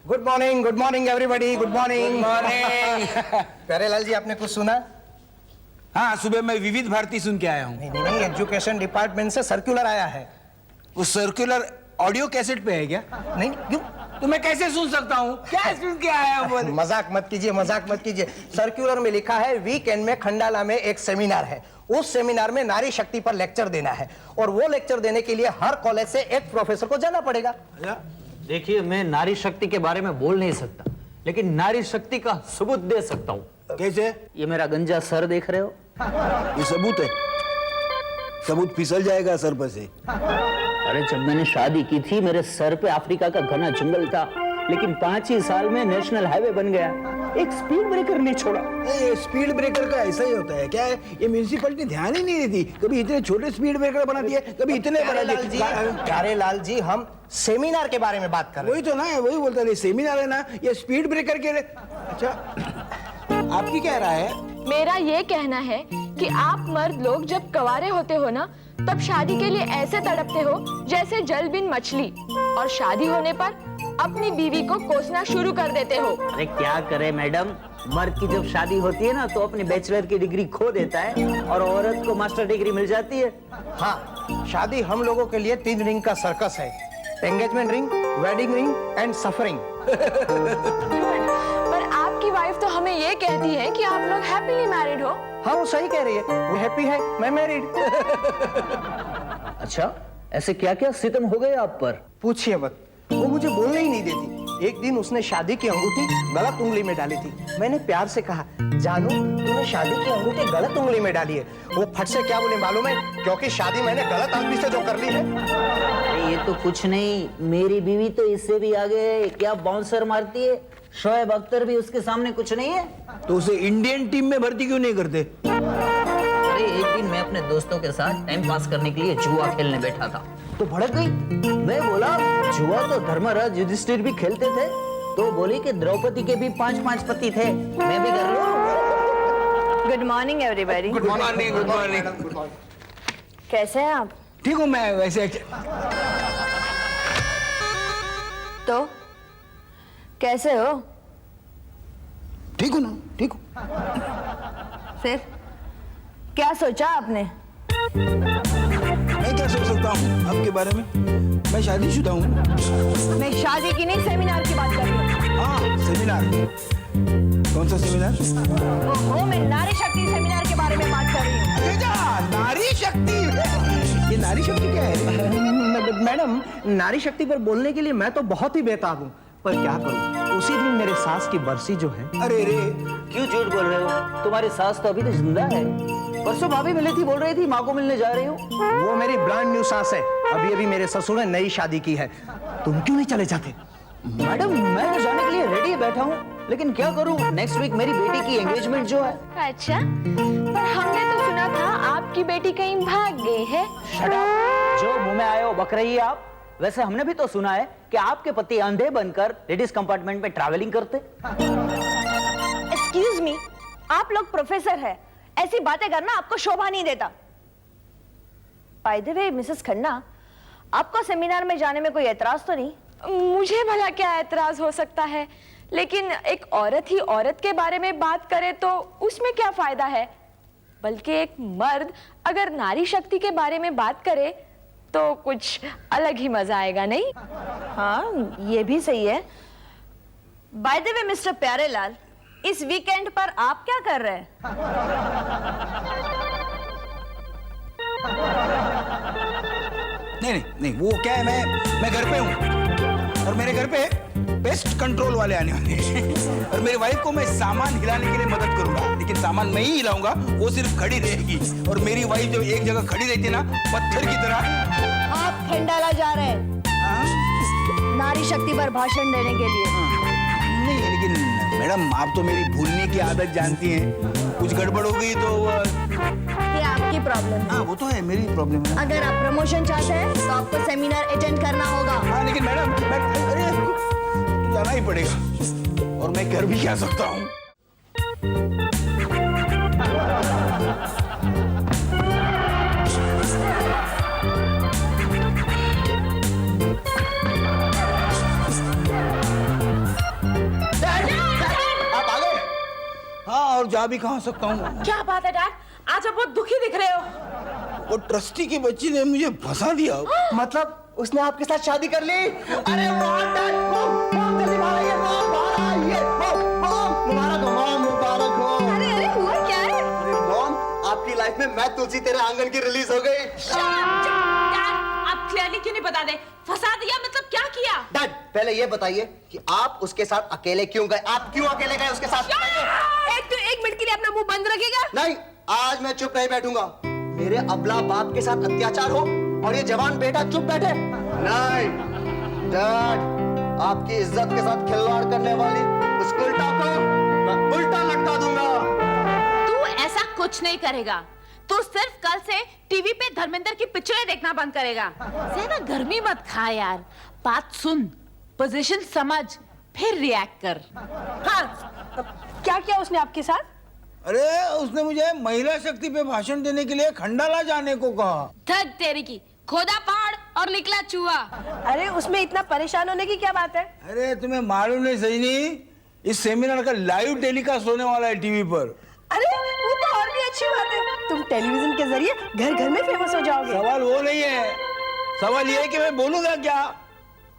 Good morning everybody, good morning. Pyarelal ji, आपने कुछ सुना? हाँ, सुबह मैं विविध भारती सुन के आया हूँ। नहीं, एजुकेशन डिपार्टमेंट से सर्कुलर आया है। वो सर्कुलर ऑडियो कैसेट पे है क्या? नहीं, क्यों? तो मैं कैसे सुन सकता हूँ? क्या सुन के आया हूँ? मजाक मत कीजिए। सर्कुलर में लिखा है वीकेंड में खंडाला में एक सेमिनार है। उस सेमिनार में नारी शक्ति पर लेक्चर देना है और वो लेक्चर देने के लिए हर कॉलेज से एक प्रोफेसर को जाना पड़ेगा। देखिए, मैं नारी शक्ति के बारे में बोल नहीं सकता, लेकिन नारी शक्ति का सबूत दे सकता हूँ। कैसे? ये मेरा गंजा सर देख रहे हो? ये सबूत है? सबूत फिसल जाएगा सर पर से। अरे, जब मैंने शादी की थी मेरे सर पे अफ्रीका का घना जंगल था, लेकिन 5 ही साल में नेशनल हाईवे बन गया। एक स्पीड ब्रेकर नहीं छोड़ा। ये स्पीड ब्रेकर का ऐसा ही होता है क्या? है ये म्यूनिसिपैलिटी ध्यान ही नहीं देती। कभी इतने छोटे स्पीड ब्रेकर बना दिए, कभी इतने बना दिए। प्यारेलाल जी, हम सेमिनार के बारे में बात कर रहे हैं। वही तो ना, वही बोलता है, सेमिनार है ना, ये स्पीड ब्रेकर के लिए। अच्छा, आपकी क्या राय है? मेरा ये कहना है कि आप मर्द लोग जब कवारे होते हो ना, तब शादी के लिए ऐसे तड़पते हो जैसे जल बिन मछली, और शादी होने पर अपनी बीवी को कोसना शुरू कर देते हो। अरे क्या करे मैडम, मर्द की जब शादी होती है ना तो अपनी बैचलर की डिग्री खो देता है और औरत को मास्टर डिग्री मिल जाती है। हाँ, शादी हम लोगों के लिए 3 रिंग का सर्कस है। Engagement ring, wedding ring and suffering. पर आपकी वाइफ तो हमें ये कहती है कि आप लोग हैप्पीली मैरिड हो। हाँ, वो सही कह रही है, वो हैप्पी है, मैं मैरिड। अच्छा, ऐसे क्या क्या सितम हो गए आप पर? पूछिए मत, वो मुझे बोलने ही नहीं देती। एक दिन उसने शादी की अंगूठी गलत उंगली में डाली थी। मैंने प्यार से कहा, जानू तूने शादी की अंगूठी गलत उंगली में डाली है। वो फट से क्या बोले मालूम है? क्योंकि शादी मैंने गलत आदमी से जो कर ली है। अरे ये तो कुछ नहीं, मेरी बीवी तो इससे भी आगे है। क्या बाउंसर मारती है, शोएब अख्तर भी उसके सामने कुछ नहीं है। तो उसे इंडियन टीम में भर्ती क्यों नहीं करते? अरे एक दिन मैं अपने दोस्तों के साथ टाइम पास करने के लिए जुआ खेलने बैठा था तो भड़क गई। मैं बोला, जुआ तो धर्मराज युधिष्ठिर भी खेलते थे। तो बोली कि द्रौपदी के भी 5-5 पति थे, मैं भी कर लूं। Good morning everybody. Good morning, good morning. कैसे हैं आप? ठीक हूँ मैं वैसे। तो कैसे हो? ठीक हूँ ना, ठीक हूँ। फिर क्या सोचा आपने? मैं क्या सोच सकता हूँ आपके बारे में? मैं शादीशुदा हूँ। मैं शादी की नहीं, सेमिनार की बात कर रही हूँ। हाँ, सेमिनार। कौन सा सेमिनार? ओहो, मैं नारी शक्ति सेमिनार के बारे में बात कर रही हूँ। नारी शक्ति? ये नारी शक्ति क्या है? मैडम, नारी शक्ति पर बोलने के लिए मैं तो बहुत ही बेताब हूँ, पर क्या करूँ, उसी दिन मेरे सास की बरसी जो है। अरे रे, क्यों झूठ बोल रहे हो? तुम्हारी सास तो अभी तो जिंदा है। परसों भाभी मिली थी, बोल रही थी माँ को मिलने जा रही हूँ। वो मेरी ब्रांड न्यू सास है। अभी अभी मेरे ससुर ने नई शादी की है। तुम क्यों नहीं चले जाते? मैडम, मैं तो जाने के लिए रेडी बैठा हूँ, लेकिन क्या करूँ, नेक्स्ट वीक मेरी बेटी की एंगेजमेंट जो है। अच्छा, पर हमने तो सुना था आपकी बेटी कहीं भाग गई है। शट अप, जो मुंह में आए हो बक रही है आप। वैसे हमने भी तो सुना है कि आपके पति अंधे बनकर लेडीज कंपार्टमेंट में ट्रैवलिंग करते। एक्सक्यूज मी, आप लोग प्रोफेसर हैं, ऐसी बातें करना आपको शोभा नहीं देता। By the way Mrs Khanna, आपको सेमिनार में जाने में कोई एतराज तो नहीं? मुझे भला क्या एतराज हो सकता है, लेकिन एक औरत ही औरत के बारे में बात करे तो उसमें क्या फायदा है? बल्कि एक मर्द अगर नारी शक्ति के बारे में बात करे तो कुछ अलग ही मजा आएगा, नहीं? हाँ, ये भी सही है। By the way mister Pyarelal, इस वीकेंड पर आप क्या कर रहे हैं? नहीं, वो क्या है, मैं घर पे हूँ और मेरे घर पे पेस्ट कंट्रोल वाले आने वाले हैं और मेरी वाइफ को मैं सामान हिलाने के लिए मदद करूंगा, लेकिन सामान मैं ही हिलाऊंगा, वो सिर्फ खड़ी रहेगी। और मेरी वाइफ जब एक जगह खड़ी रहती है ना, पत्थर की तरह। आप खंडाला जा रहे हैं नारी शक्ति पर भाषण देने के लिए? नहीं, लेकिन मैडम आप तो मेरी भूलने की आदत जानती हैं। कुछ गड़बड़ हो गई तो ये आपकी प्रॉब्लम है। हाँ, वो तो है, मेरी प्रॉब्लम है। अगर आप प्रमोशन चाहते हैं तो आपको सेमिनार अटेंड करना होगा। हाँ, लेकिन मैडम अरे तो जाना ही पड़ेगा और मैं कर भी क्या सकता हूँ। और जा भी कहाँ सकता हूँ। क्या बात है डैड, आज आप बहुत दुखी दिख रहे हो। वो ट्रस्टी की बच्ची ने मुझे फंसा दिया। मतलब उसने आपके साथ शादी कर ली? अरे वाह डैड, मॉम जल्दी बाहर आइए, मॉम बाहर आइए, मॉम मुबारक हो, मॉम मुबारक हो। अरे अरे हुआ क्या है? अरे मॉम, आपकी लाइफ में मैं तुलसी तेरे आंगन की रिलीज हो गई। डैड, आप क्लियरली क्यों नहीं बता दे? फंसा दिया मतलब क्या किया? डैड पहले ये बताइए कि आप उसके साथ अकेले क्यों गए? आप क्यों अकेले गए उसके साथ? एक मिनट के लिए अपना मुंह बंद रखेगा? नहीं, आज मैं चुप नहीं बैठूंगा। मेरे अबला बाप के साथ अत्याचार हो और ये जवान बेटा चुप बैठे? नहीं डैड, आपकी इज्जत के साथ खिलवाड़ करने वाली उस उल्टा को मैं उल्टा लटका दूंगा। तू ऐसा कुछ नहीं करेगा। तू सिर्फ कल से टीवी पे धर्मेंद्र की पिक्चरें देखना बंद करेगा। ज्यादा गर्मी मत खा यार, बात सुन, पोजीशन समझ, फिर रिएक्ट कर। हाँ, क्या किया उसने आपके साथ? अरे उसने मुझे महिला शक्ति पे भाषण देने के लिए खंडाला जाने को कहा। थक तेरी की, खोदा पहाड़ और निकला चूहा। अरे उसमें इतना परेशान होने की क्या बात है? अरे तुम्हें मालूम नहीं सही नहीं, इस सेमिनार का लाइव टेलीकास्ट होने वाला है टीवी पर। अरे वो तो और भी अच्छी बात है, तुम टेलीविजन के जरिए घर घर में फेमस हो जाओगे। सवाल वो नहीं है, सवाल ये है कि मैं बोलूंगा क्या,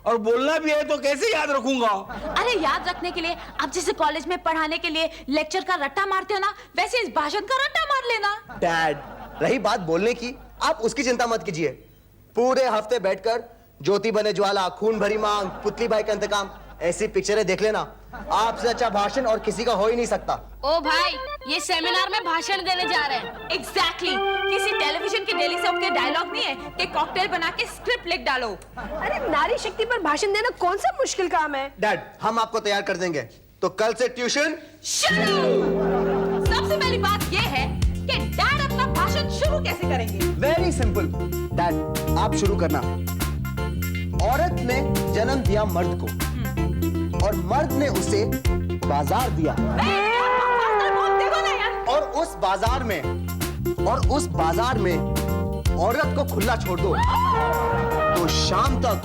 और बोलना भी है तो कैसे याद रखूंगा। अरे याद रखने के लिए आप जैसे कॉलेज में पढ़ाने के लिए लेक्चर का रट्टा मारते हो ना, वैसे इस भाषण का रट्टा मार लेना। डैड, रही बात बोलने की, आप उसकी चिंता मत कीजिए। पूरे हफ्ते बैठकर ज्योति बने ज्वाला, खून भरी मांग, पुतली भाई का इंतकाम, ऐसी पिक्चरें देख लेना। आपसे अच्छा भाषण और किसी का हो ही नहीं सकता। ओ भाई, ये सेमिनार में भाषण देने जा रहे हैं। एग्जैक्टली, किसी टेलीविजन के डेली सोप के डायलॉग नहीं है कि कॉकटेल बना के स्क्रिप्ट लिख डालो। अरे नारी शक्ति पर भाषण देना कौन सा मुश्किल काम है? डैड, हम आपको तैयार कर देंगे, तो कल से ट्यूशन शुरू। सबसे पहली बात ये है कि डैड अपना भाषण शुरू कैसे करेंगे? Very simple. डैड, आप शुरू करना। औरत ने जन्म दिया मर्द को और मर्द ने उसे बाजार दिया, और उस बाजार में औरत को खुला छोड़ दो, तो शाम तक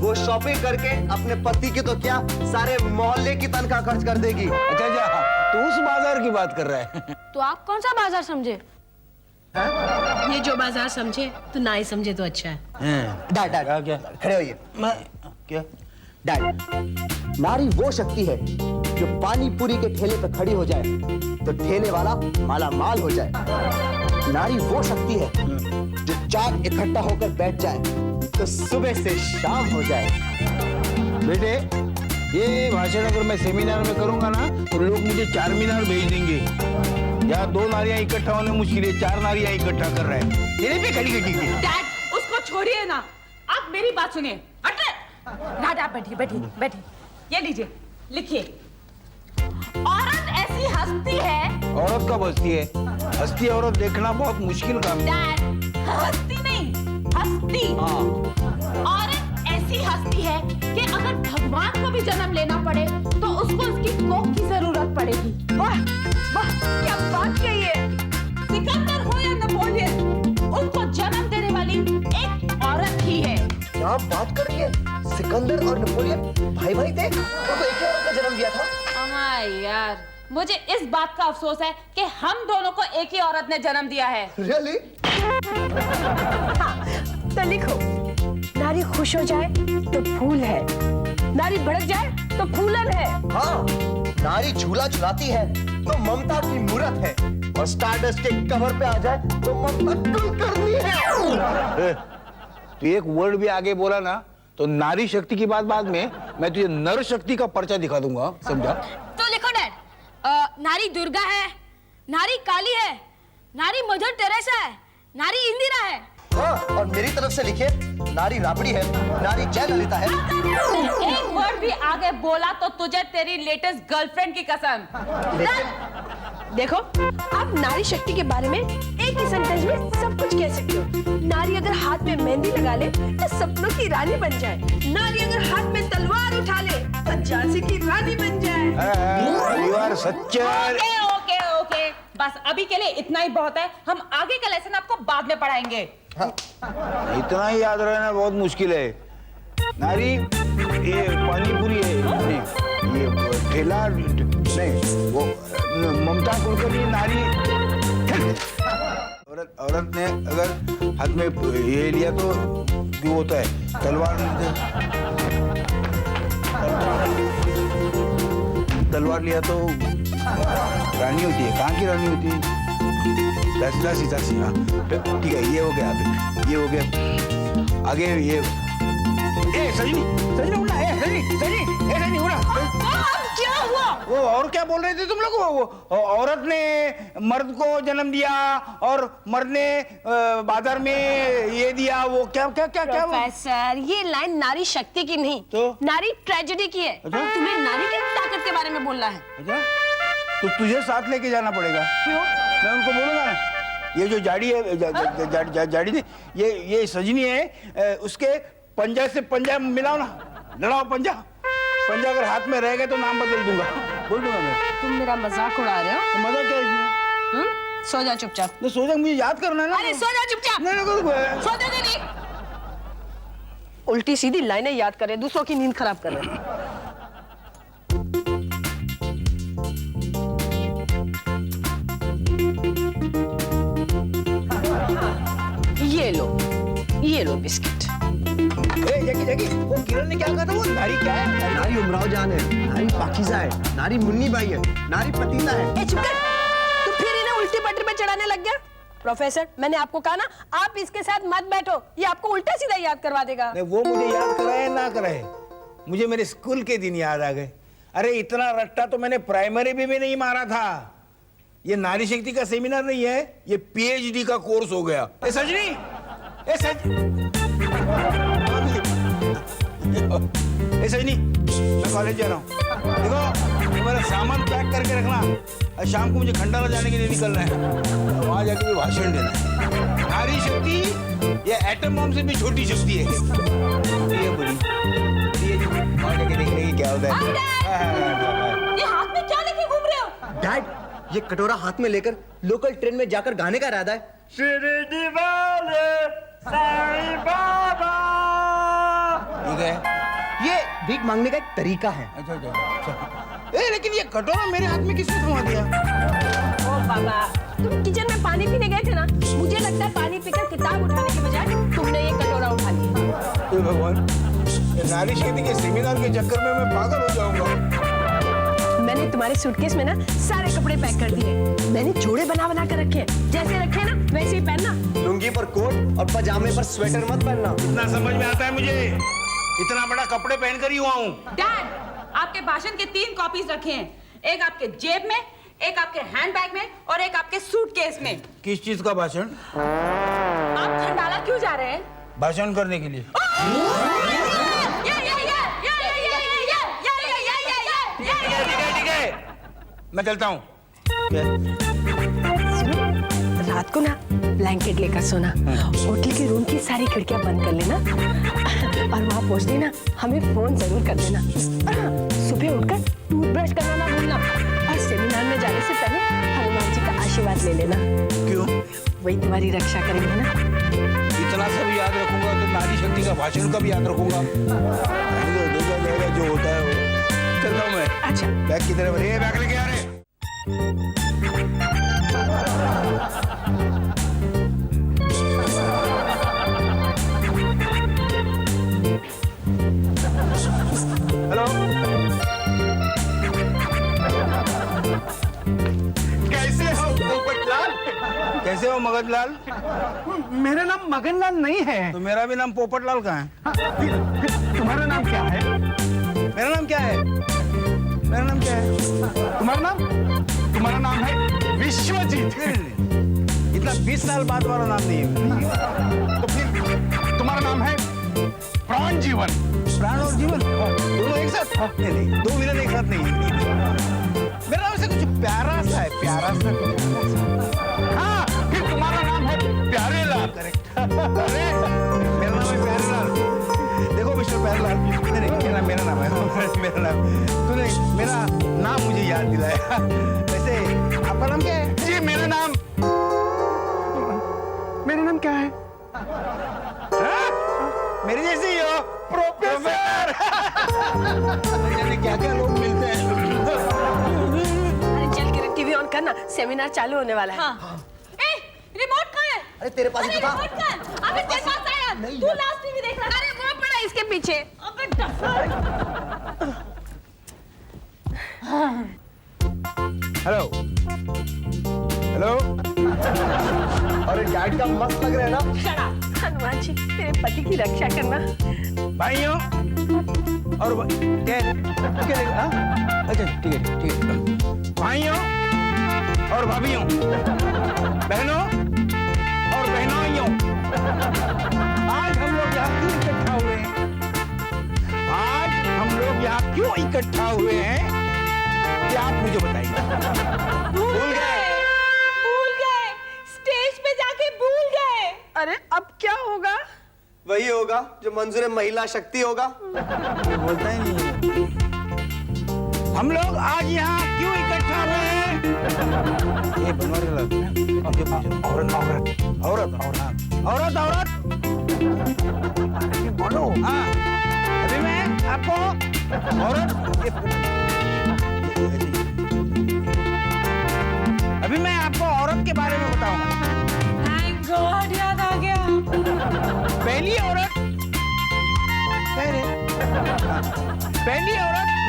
वो शॉपिंग करके अपने पति की तो क्या, सारे मोहल्ले की तनख्वाह खर्च कर देगी। अच्छा जा, तू उस बाजार की बात कर रहा है। तो आप कौन सा बाजार समझे? ये जो बाजार समझे तो ना ही समझे तो अच्छा है। डैड, क्या? खड़े होइए। मैं क्या? डैड, नारी वो शक्ति है जो पानी पूरी के ठेले पे खड़ी हो जाए तो ठेले वाला माला माल हो जाए। नारी वो शक्ति है जो चार इकट्ठा होकर बैठ जाए तो सुबह से शाम हो जाए। बेटे, ये भाषण अगर मैं सेमिनार में करूंगा ना तो लोग मुझे चार मीनार भेज देंगे। यहाँ दो नारियां इकट्ठा होने मुश्किल है, चार नारियां इकट्ठा कर रहे हैं। तेरे पे खड़ी खड़ी की। डैड, उसको छोड़िए ना, आप मेरी बात सुनिए। डैड, आप बैठिए। ये लीजिए, लिखिए। औरत ऐसी हस्ती है। औरत कब हंसती है? हंसती औरत देखना बहुत मुश्किल काम है। डैड, हस्ती नहीं, हस्ती। औरत ऐसी हस्ती है कि अगर भगवान को भी जन्म लेना पड़े तो उसको उसकी कोख की जरूरत पड़ेगी। वाह वाह, क्या बात कही है। सिकंदर हो या नेपोलियन, उनको जन्म देने वाली एक औरत ही है। क्या बात कर रही है? सिकंदर और नेपोलियन भाई थे, उनको एक ही औरत ने जन्म दिया था। हाँ यार, मुझे इस बात का अफसोस है कि हम दोनों को एक ही औरत ने जन्म दिया है। रियली? तो लिखो, नारी खुश हो जाए तो फूल है, नारी भड़क जाए तो फूलन है। हाँ, नारी झूला झुलाती है तो ममता की मूरत है, और स्टारडस्ट के कवर पे आ जाए तो ममता कुलकर्णी है। तू एक वर्ड भी आगे बोला ना तो नारी शक्ति की बात बाद में मैं तुझे नर शक्ति का पर्चा दिखा दूंगा, समझा? तो लिखो डैड, नारी दुर्गा है, नारी काली है, नारी मदर टेरेसा है, नारी इंदिरा है। हाँ, और मेरी तरफ से लिखिए, नारी राबड़ी है, नारी जयललिता है। एक वर्ड भी आगे बोला तो तुझे तेरी लेटेस्ट गर्लफ्रेंड की कसम। देखो, आप नारी शक्ति के बारे में एक ही सेंटेंस में सब कुछ कह सकते हो। नारी अगर हाथ में मेहंदी लगा ले तो सपनों की रानी बन जाए, नारी अगर हाथ में तलवार उठा ले तो झांसी की रानी बन जाए। You are Sachar. ओके, बस अभी के लिए इतना ही बहुत है। हम आगे का लेसन आपको बाद में पढ़ाएंगे। इतना ही याद रहना बहुत मुश्किल है। नारी ये पानी पूरी है, ये ठेला नहीं, वो ममता कुलकर्णी नारी। औरत ने अगर हाथ में ये लिया तो जो होता है तलवार, तलवार लिया तो रानी होती है। कहाँ की रानी होती है? दासी। हाँ ठीक है, ये हो गया, ये हो गया। आगे ये सजनी उड़ा, सजनी उड़ा। क्या हुआ? वो और क्या बोल रहे थे तुम लोग? वो औरत ने मर्द को जन्म दिया और मर्द ने बाजार में ये दिया, वो क्या प्रोफेसर, ये लाइन नारी शक्ति की नहीं तो? नारी ट्रेजेडी की है। अच्छा? तुम्हें नारी की ताकत के बारे में बोलना है। अच्छा, तो तुझे साथ लेके जाना पड़ेगा। क्यों? मैं उनको बोलूंगा ना, ये जो जाड़ी है, जाड़ी ने ये सजनी है, उसके पंजा से पंजा मिलाओ ना, लड़ाओ पंजा अगर हाथ में रह गए तो नाम बदल दूंगा, बोल दूंगा मैं। तुम मेरा मजाक उड़ा रहे हो? तो मजा क्या इसमें? सो जा चुपचाप। तो सो जा, मुझे याद करना है ना। अरे सो जा चुपचाप। नहीं, सो जा नहीं। उल्टी सीधी लाइनें याद कर रहे, दूसरों की नींद खराब कर रहे। ये लो बिस्किट। जगी, वो किरण ने क्या कहा था? वो नारी क्या है? नारी उमराव जान है, नारी पाकिज़ा है, नारी मुन्नी बाई है, नारी पतीला है। ए चुप कर, तू फिर इन्हें उल्टी पटरी पे चढ़ाने लग गया। प्रोफेसर, मैंने आपको कहा ना, आप इसके साथ मत बैठो, ये आपको उल्टा सीधा याद करवा देगा। नहीं, वो मुझे याद कराए ना कराए, मुझे मेरे स्कूल के दिन याद आ गए। अरे इतना रट्टा तो मैंने प्राइमरी में भी नहीं मारा था। ये नारी शक्ति का सेमिनार नहीं है, ये पीएचडी का कोर्स हो गया। ए सजनी, ए सजनी, मैं कॉलेज जा रहा हूँ। देखो, तो मेरा सामान पैक करके रखना, और शाम को मुझे खंडाला जाने के लिए निकलना है, वहां जाके भी भाषण देना है। नारी शक्ति ये एटम बम से भी छोटी शक्ति है। ये बड़ी, ये वहां जाके देखने की क्या होता है। ये हाथ में क्या लेके घूम रहे हो? डैड, ये कटोरा हाथ में लेकर लोकल ट्रेन में जाकर गाने का इरादा है। शिरडी वाले साईं बाबा। ठीक है, ये भीख मांगने का एक तरीका है। अच्छा। लेकिन ये कटोरा मेरे हाथ में किसने थमा दिया? ओ बाबा, तुम किचन में पानी पीने गए थे ना, मुझे लगता है पानी पीकर किताब उठाने के बजाय तुमने ये कटोरा उठा लिया। हे भगवान, ये नारी शक्ति के सेमिनार के चक्कर में मैं पागल हो जाऊंगा। मैंने तुम्हारे सूटकेस में ना सारे कपड़े पैक कर दिए। मैंने जोड़े बना कर रखे हैं, जैसे रखे ना वैसे ही पहनना। लुंगी पर कोट और पजामे पर स्वेटर मत पहनना। इतना समझ में आता है मुझे, इतना बड़ा कपड़े पहनकर ही हुआ हूँ। डैड, आपके भाषण के 3 कॉपीज रखे हैं, एक आपके जेब में, एक आपके हैंडबैग में और एक आपके सूटकेस में। किस चीज का भाषण? आप खंडाला क्यों जा रहे हैं? भाषण करने के लिए। ठीक है, मैं चलता हूँ। रात को ना ब्लैंकेट लेकर सोना, होटल के रूम की सारी खिड़कियां बंद कर लेना और वहां पहुंचते ना हमें फोन जरूर कर देना। और हाँ, सुबह उठकर टूथब्रश करना ना भूलना और सेमिनार में जाने से पहले हनुमान जी का आशीर्वाद ले लेना। क्यों? वही तुम्हारी रक्षा करेंगे ना। इतना सब याद रखूंगा तो नारी शक्ति का भाषण का भी याद रखूंगा। जो होता है वो चलता हूँ मैं। अच्छा, बैग की तरफ, बैग लेके आ रहे। हेलो, कैसे हो पोपटलाल? कैसे हो मगनलाल? मेरा नाम मगनलाल नहीं है। तो मेरा भी नाम पोपटलाल का है। तुम्हारा नाम क्या है? मेरा नाम क्या है? मेरा नाम क्या है? तुम्हारा नाम है विश्वजीत। इतना 20 साल बाद वाला नाम नहीं है। तो फिर तुम्हारा नाम है प्राण जीवन। प्राण और जीवन दोनों एक साथ? नहीं, 2 विलन एक साथ नहीं। मेरा नाम से कुछ प्यारा सा है, प्यारा सा। हाँ, फिर तुम्हारा नाम है प्यारे लाल। करेक्ट। अरे मेरा नाम है प्यारे लाल। देखो मिस्टर प्यारे लाल, नहीं मेरा नाम है, मेरा नाम। तूने मेरा नाम मुझे याद दिलाया। वैसे आपका नाम क्या है? जी, मेरा नाम क्या है? मेरे जैसे ही हो, प्रोफेसर। क्या क्या लोग मिलते ना, सेमिनार चालू होने वाला है। हाँ। ए, रिमोट कहाँ है? अरे तेरे पास ही तो था। रिमोट कहाँ है? अबे तेरे पास आया। तू लास्ट टीवी देख रहा था। अरे वो पड़ा इसके पीछे। अबे डफर। Hello hello. अरे डैड का मस्त लग रहा है ना। हनुमान जी तेरे पति की रक्षा करना। भाइयों और क्या हाँ? अच्छा ठीक है ठीक है। भाइयों और भाभियों, बहनों और बहनोइयों, आज हम लोग यहाँ क्यों इकट्ठा हुए हैं? आज हम लोग यहाँ क्यों इकट्ठा हुए हैं कि आप मुझे बताइए। भूल गए। स्टेज पे जाके भूल गए। अरे अब क्या होगा? वही होगा जो मंजूर महिला शक्ति होगा। बोलता ही नहीं है। हम लोग आज यहाँ क्यों इकट्ठा हुए हैं? ये बनवारी वाला अब जो औरत बोलो। हाँ अभी मैं आपको औरत के बारे में बताऊंगा। Thank God, याद आ गया। पहली औरत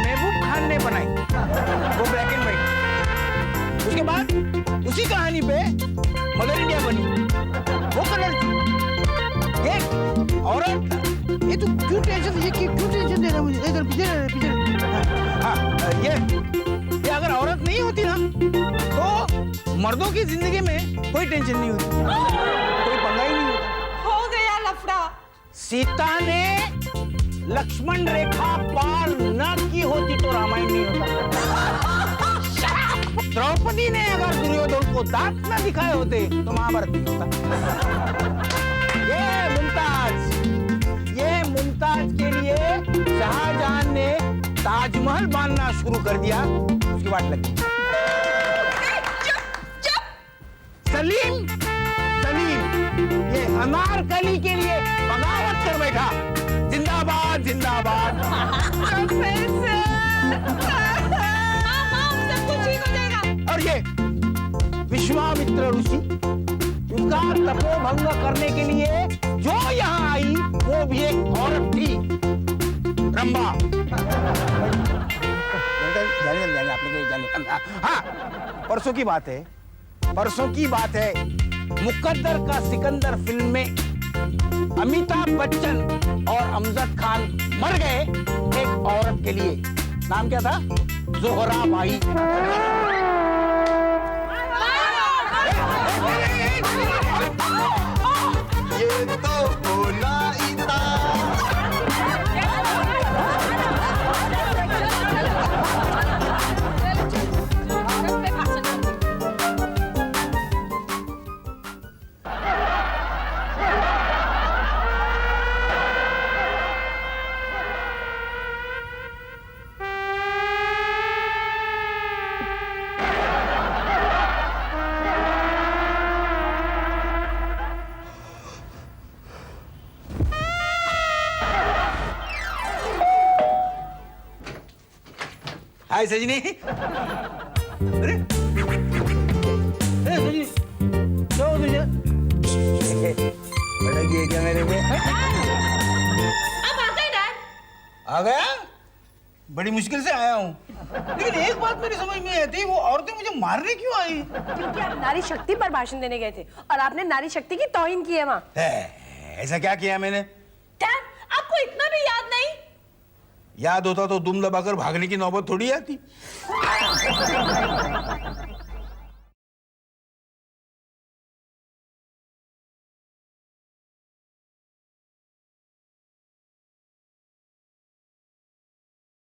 महबूब खान ने बनाई, वो ब्लैक एंड व्हाइट। उसके बाद उसी कहानी पे मदर इंडिया बनी, वो कलर थी। ये औरत, ये तू क्यों टेंशन दे रहा है मुझे? इधर पीछे हाँ ये अगर औरत नहीं होती ना तो मर्दों की जिंदगी में कोई टेंशन नहीं होती, कोई पंगा ही नहीं होता। हो गया लफड़ा। सीता ने लक्ष्मण रेखा पार न की होती तो रामायण नहीं होता। द्रौपदी ने अगर दुर्योधन को दांत न दिखाए होते तो महाभारत नहीं होता। ये मुमताज के लिए शाहजहां ने ताजमहल बांधना शुरू कर दिया, उसकी बात लगी। सलीम ये अनारकली के लिए बगावत कर बैठा। जिंदाबाद जिंदाबाद। सब कुछ ठीक हो जाएगा। और ये विश्वामित्र ऋषि, उनका तपोभंग करने के लिए जो यहाँ आई वो भी एक औरत थी, रंभा। हाँ परसों की बात है मुकद्दर का सिकंदर फिल्म में अमिताभ बच्चन और अमजद खान मर गए एक औरत के लिए। नाम क्या था? जोहरा बाई। ये तो होना ही था। हाय सजनी। अरे सजनी क्या हो तुझे? भड़क गई क्या मेरे पे? अब आ गए डैड। आ गया? बड़ी मुश्किल से आया हूँ, लेकिन एक बात मेरी समझ में नहीं आती, वो औरतें मुझे मारने क्यों आई? क्योंकि आप नारी शक्ति पर भाषण देने गए थे और आपने नारी शक्ति की तौहीन की है वहाँ। ऐसा क्या किया मैंने? डैड आपको इतना भी याद नहीं? याद होता तो दुम दबाकर भागने की नौबत थोड़ी आती।